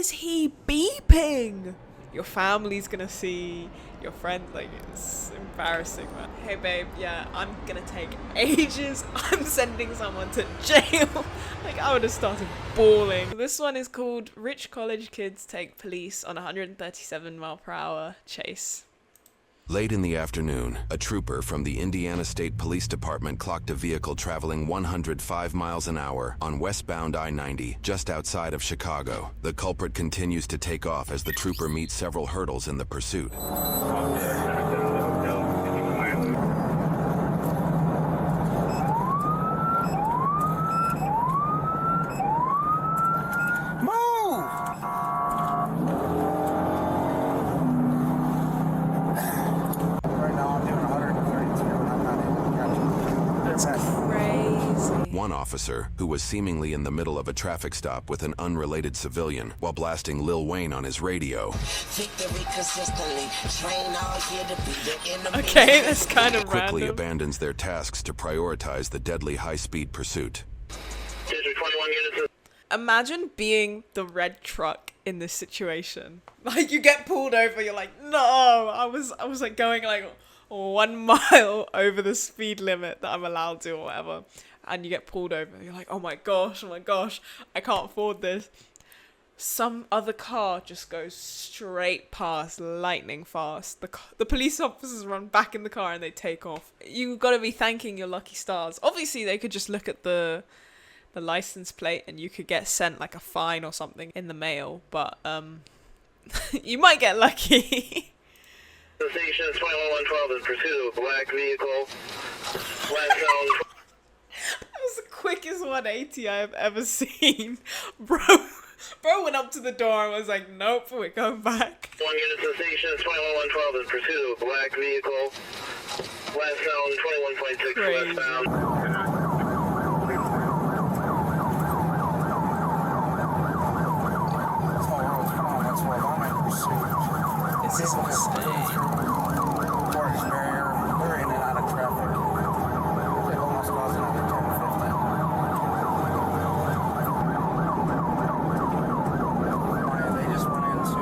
is he beeping? Your family's gonna see, your friends, like, it's embarrassing, man. Hey babe, yeah, I'm gonna take ages. I'm sending someone to jail. Like, I would have started bawling. This one is called Rich College Kids Take Police on 137-mile-per-hour Chase. Late in the afternoon, a trooper from the Indiana State Police Department clocked a vehicle traveling 105 miles an hour on westbound I-90 just outside of Chicago. The culprit continues to take off as the trooper meets several hurdles in the pursuit. One officer, who was seemingly in the middle of a traffic stop with an unrelated civilian while blasting Lil Wayne on his radio. Okay, that's kind of quickly random. Abandons their tasks to prioritize the deadly high-speed pursuit. Imagine being the red truck in this situation. Like, you get pulled over, you're like, no, I was like going like 1 mile over the speed limit that I'm allowed to or whatever. And you get pulled over. You're like, oh my gosh, I can't afford this. Some other car just goes straight past, lightning fast. The police officers run back in the car and they take off. You've got to be thanking your lucky stars. Obviously, they could just look at the license plate and you could get sent like a fine or something in the mail. But you might get lucky. The station is 21112 in pursuit of a black vehicle. Last zone. That was the quickest 180 I have ever seen. Bro went up to the door and was like, nope, we're going back. 1 unit to the station is 21112 in pursuit of a black vehicle. Last zone 21.6 Crazy. westbound. This is insane. We're in and out of traffic. It almost caused another 10 to 15. They just went into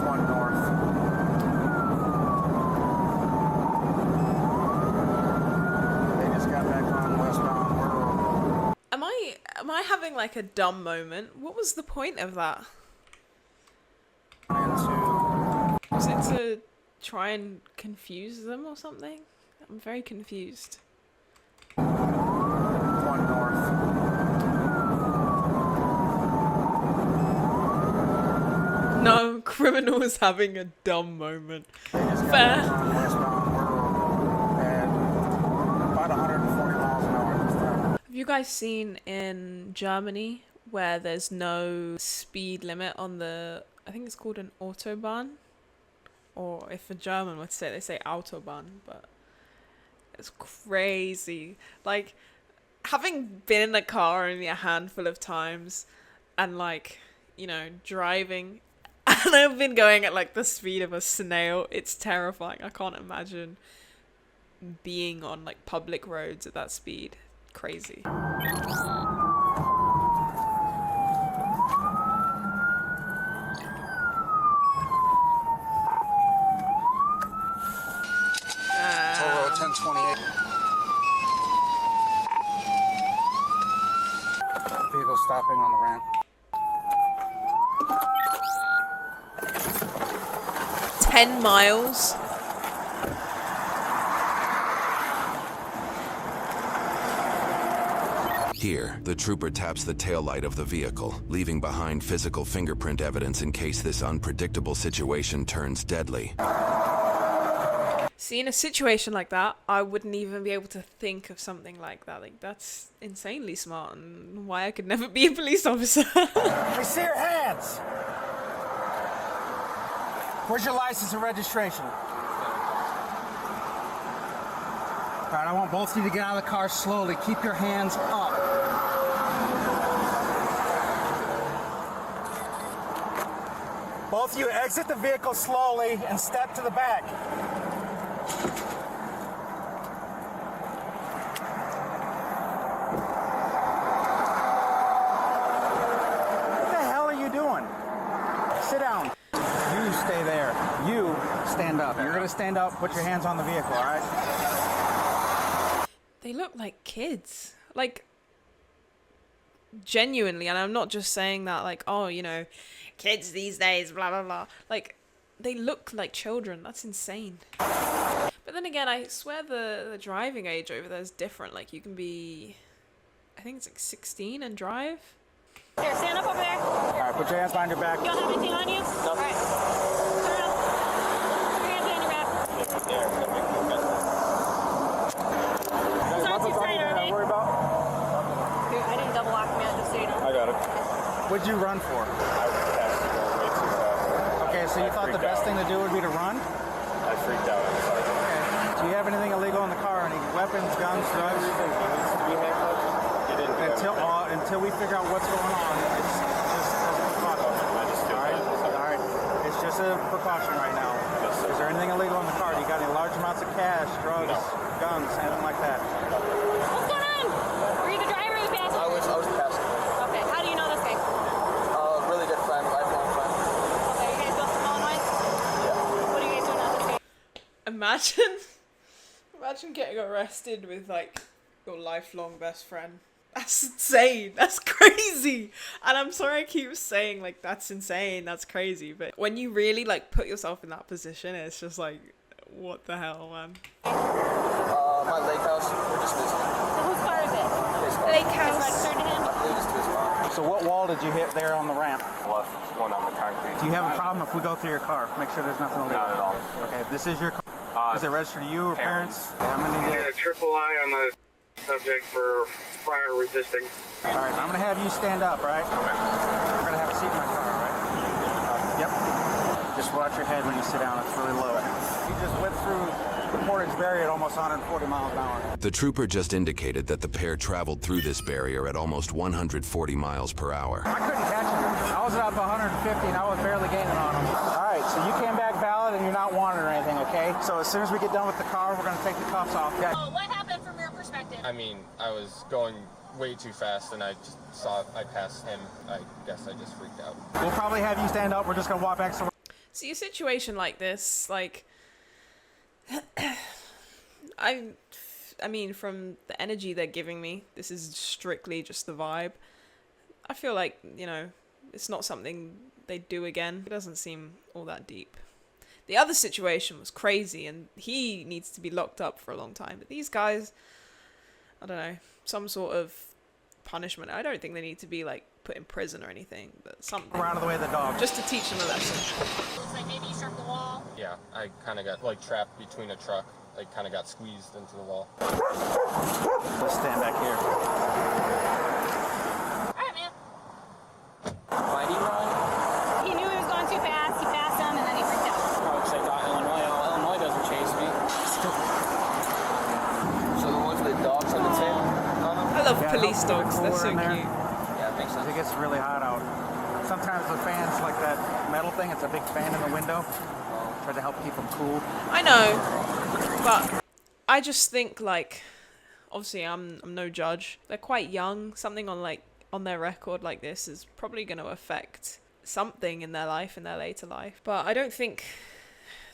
1 north. They just got back on westbound Rural. Am I having like a dumb moment? What was the point of that? Was it to try and confuse them or something? I'm very confused. 1 north. No, criminal is having a dumb moment. They just got Fair. back on westbound Rural at about 140 miles an hour this time. Have you guys seen in Germany where there's no speed limit on the, I think it's called an Autobahn? Or if a German would say, they say Autobahn, but it's crazy. Like, having been in a car only a handful of times and like, you know, driving, and I've been going at like the speed of a snail, it's terrifying. I can't imagine being on like public roads at that speed. Crazy. Toll Road 1028. Vehicle stopping on the ramp. 10 miles? Here, the trooper taps the taillight of the vehicle, leaving behind physical fingerprint evidence in case this unpredictable situation turns deadly. See, in a situation like that, I wouldn't even be able to think of something like that. Like, that's insanely smart, and why I could never be a police officer. Let me see your hands. Where's your license and registration? All right, I want both of you to get out of the car slowly. Keep your hands up. Both of you exit the vehicle slowly and step to the back. stand up. You're gonna stand up, put your hands on the vehicle, all right? They look like kids. Like, genuinely, and I'm not just saying that like, oh, you know, kids these days, blah, blah, blah. Like, they look like children. That's insane. But then again, I swear the driving age over there is different. Like, you can be, I think it's like 16 and drive. Here, stand up over there. All right, put your hands behind your back. You don't have anything on you? No. All right. Turn around. Put your hands behind your back. It's not too tight, are they? Worry about? Here, I didn't double lock them yet, just so you know. I got it. What'd you run for? I was passed going way too fast. Okay, so you thought the best thing to do would be to run? I freaked out. I'm sorry. Okay. Do you have anything illegal in the car? Any weapons, guns, drugs? Until we figure out what's going on, it's just as a precaution. All right. It's just a precaution right now. Is there anything illegal in the car? Do you got any large amounts of cash, drugs, guns, anything like that? What's going on? Were you the driver or the passenger? I was the passenger. Okay, how do you know this guy? Really good friend, lifelong friend. Okay, you guys both from Illinois? Yeah. What are you guys doing out this day? Imagine getting arrested with like your lifelong best friend. That's insane. That's crazy. And I'm sorry I keep saying like that's insane, that's crazy, but when you really like put yourself in that position, it's just like, what the hell, man? My lake house, we're just visiting. So whose car is it? His car. Lake It's house. registered to him? I believe it's to his car. So what wall did you hit there on the ramp? Left one on the concrete. Do you have a problem if we go through your car? Make sure there's nothing illegal. Not at all. Okay, this is your car. Is it registered to you or parents? Parents. I'm gonna need Got a triple I on the subject for prior resisting. All right, I'm gonna have you stand up, right? We're gonna have a seat in my car, right? Yep. Just watch your head when you sit down. It's really low. You just went through the Portage Barrier at almost 140 miles an hour. The trooper just indicated that the pair traveled through this barrier at almost 140 miles per hour. I couldn't catch him. I was up 150 and I was barely gaining on him. All right, so you came back valid and you're not wanted or anything, okay? So as soon as we get done with the car, we're gonna take the cuffs off. Yeah. Oh, what happened from your perspective? I mean, I was going way too fast and I just saw I passed him. I guess I just freaked out. We'll probably have you stand up. We're just gonna walk back. So See, a situation like this, like, I mean, from the energy they're giving me, this is strictly just the vibe. I feel like, you know, it's not something they'd do again. It doesn't seem all that deep. The other situation was crazy, and he needs to be locked up for a long time. But these guys, I don't know, some sort of punishment. I don't think they need to be, like, put in prison or anything, but something. we're out of the way of the dog. Just to teach them a lesson. Looks like maybe you struck the wall. Yeah, I kind of got like trapped between a truck. I kind of got squeezed into the wall. Let's stand back here. All right, man. Why did he run? He knew he was going too fast. He passed him, and then he freaked out. Probably because I thought Illinois. Illinois doesn't chase me. So the ones with the dogs on the tail? I love Yeah, police help dogs. keep it They're so cooler in there. cute. Yeah, it makes sense. It gets really hot out. Sometimes the fans, like that metal thing, it's a big fan in the window. Try to help keep them cool. I know, but I just think like, obviously I'm no judge. They're quite young. Something on their record like this is probably going to affect something in their life, in their later life. But I don't think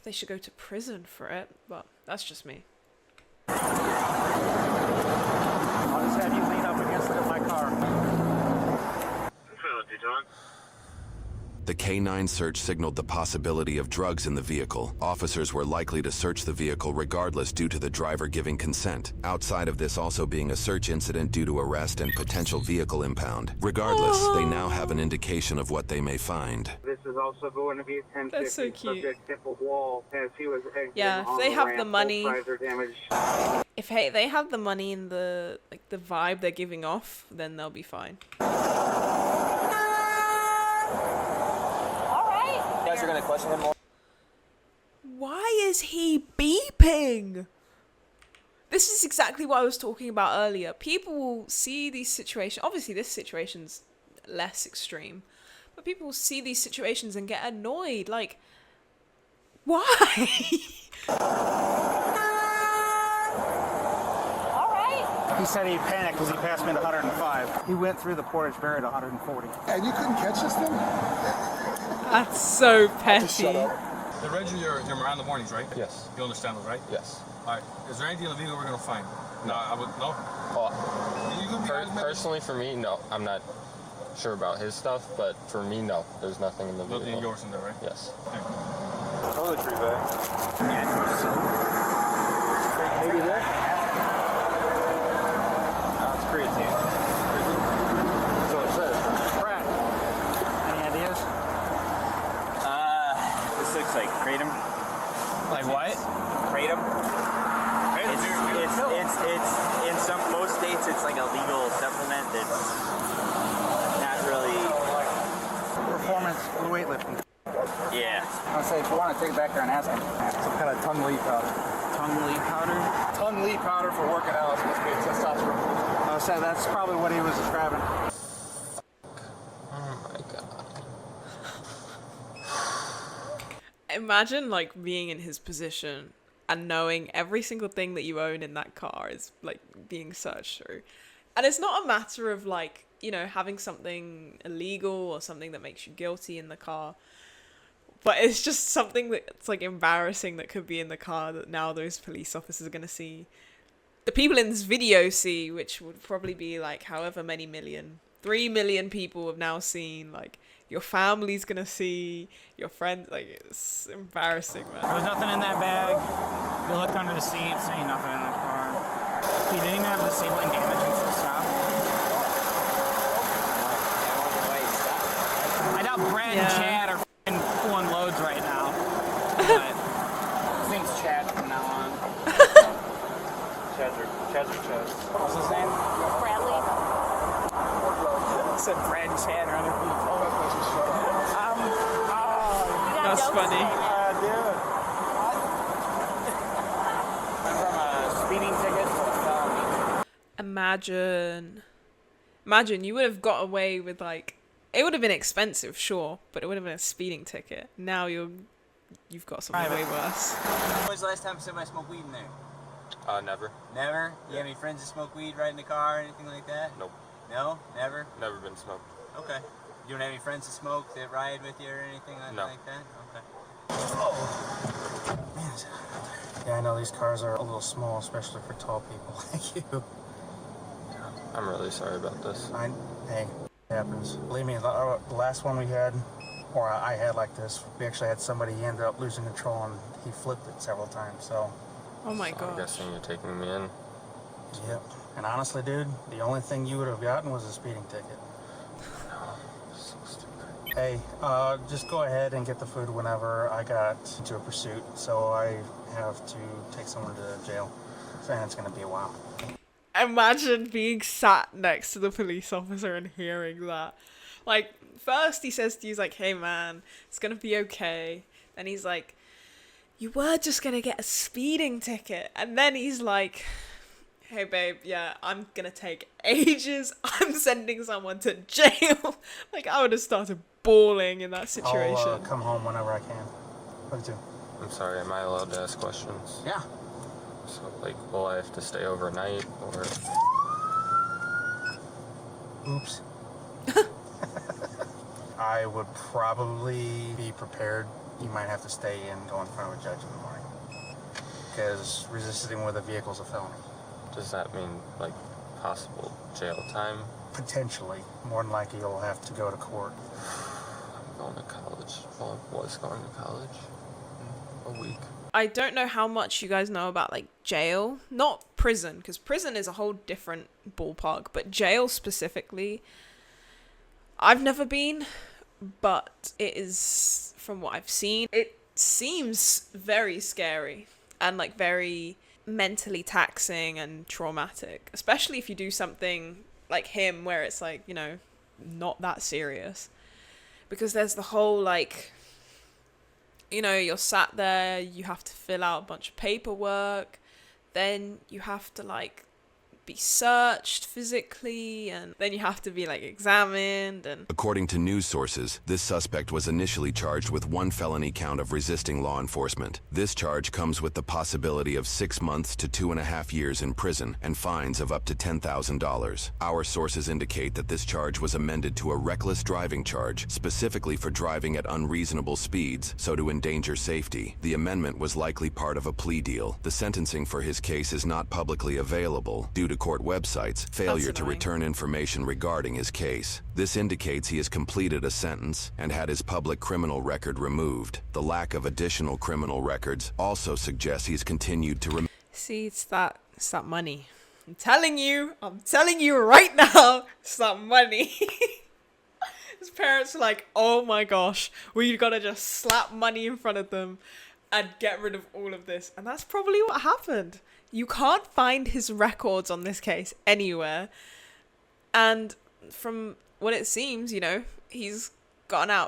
they should go to prison for it. But that's just me. I'll just have you lean up against my car. John. The K9 search signaled the possibility of drugs in the vehicle. Officers were likely to search the vehicle regardless due to the driver giving consent. Outside of this also being a search incident due to arrest and potential vehicle impound. Regardless, they now have an indication of what they may find. This is also going to be a 1050 That's so cute. subject hit the wall as he was exiting Yeah, if on they the have ramp. the money- Both sides are damaged. If they have the money and the vibe they're giving off, then they'll be fine. All right. You guys are going to question him more? Why is he beeping? This is exactly what I was talking about earlier. People will see these situations. Obviously, this situation's less extreme. But people will see these situations and get annoyed. Like, why? All right. He said he panicked because he passed me at 105. He went through the Portage Barrier at 140. And you couldn't catch this thing? That's so petty. Shut up. They read you your Miranda warnings, right? Yes. You understand those, right? Yes. All right. Is there anything illegal we're gonna find? No, I would no. Personally, for me, no. I'm not sure about his stuff, but for me, no. There's nothing in the vehicle. Nothing yours in there, right? Yes. Toiletry bag. Maybe there. That's crazy. So it says. Brad, any ideas? This looks like kratom. Like what? Kratom. It's in most states it's like a legal supplement that's not really. Performance weightlifting. Yeah. I'll say if you want to take it back there and ask him. Some kind of tongue leaf powder. Tongue leaf powder. Tongue leaf powder for working out is supposed to be a testosterone. I'll say that's probably what he was describing. Oh my god. Imagine like being in his position and knowing every single thing that you own in that car is like being searched through. And it's not a matter of like, you know, having something illegal or something that makes you guilty in the car. But it's just something that's like embarrassing that could be in the car that now those police officers are going to see. The people in this video see, which would probably be like however many million. 3 million people have now seen, like, your family's gonna see, your friends, like, it's embarrassing, man. There was nothing in that bag. You looked under the seat, see nothing in the car. He didn't even have the disabling damage and stuff. I doubt Brad and Chad are f***ing pulling loads right now. But his name's Chad from now on. Chaz. What's his name? Bradley. I said Brad and Chad are other people. That's funny. Went from a speeding ticket to a felony. Imagine you would have got away with, like, it would have been expensive, sure, but it would have been a speeding ticket. Now you've got something way worse. When was the last time somebody smoked weed in there? Never. Never? You have any friends that smoke weed right in the car or anything like that? Nope. No? Never? Never been smoked. Okay. You don't have any friends that smoke that ride with you or anything like that? Okay. Yeah, I know these cars are a little small, especially for tall people like you. I'm really sorry about this. Hey, it happens. Believe me, the last one we had, or I had like this, we actually had somebody, he ended up losing control and he flipped it several times, so. Oh my I'm gosh. guessing you're taking me in. Yep. And honestly, dude, the only thing you would have gotten was a speeding ticket. So stupid. Hey, just go ahead and get the food whenever. I got into a pursuit, so I have to take someone to jail. And it's gonna be a while. Imagine being sat next to the police officer and hearing that. Like, first he says to you, he's like, hey man, it's gonna be okay. Then he's like, you were just gonna get a speeding ticket. And then he's like, hey babe, yeah, I'm gonna take ages. I'm sending someone to jail. Like, I would have started bawling in that situation. I'll come home whenever I can. What do you do? I'm sorry, am I allowed to ask questions? Yeah. So, like, will I have to stay overnight, or... Oops. I would probably be prepared. You might have to stay and go in front of a judge in the morning. Because resisting with a vehicle is a felony. Does that mean, like, possible jail time? Potentially. More than likely you'll have to go to court. I'm going to college. Well, I was going to college in a week. I don't know how much you guys know about, like, jail. Not prison, because prison is a whole different ballpark. But jail specifically, I've never been, but it is, from what I've seen, it seems very scary and, like, very mentally taxing and traumatic. Especially if you do something like him, where it's, like, you know, not that serious. Because there's the whole, like... You know, you're sat there, you have to fill out a bunch of paperwork, then you have to, like, be searched physically, and then you have to be like examined. And According to news sources, this suspect was initially charged with 1 felony count of resisting law enforcement. This charge comes with the possibility of 6 months to 2.5 years in prison and fines of up to $10,000. Our sources indicate that this charge was amended to a reckless driving charge, specifically for driving at unreasonable speeds, so to endanger safety. The amendment was likely part of a plea deal. The sentencing for his case is not publicly available due to court websites' failure to return information regarding his case. This indicates he has completed a sentence and had his public criminal record removed. The lack of additional criminal records also suggests he's continued to see, it's that money. I'm telling you right now, it's that money. His parents are like, oh my gosh, we gotta just slap money in front of them and get rid of all of this. And that's probably what happened. You can't find his records on this case anywhere. And from what it seems, you know, he's gotten out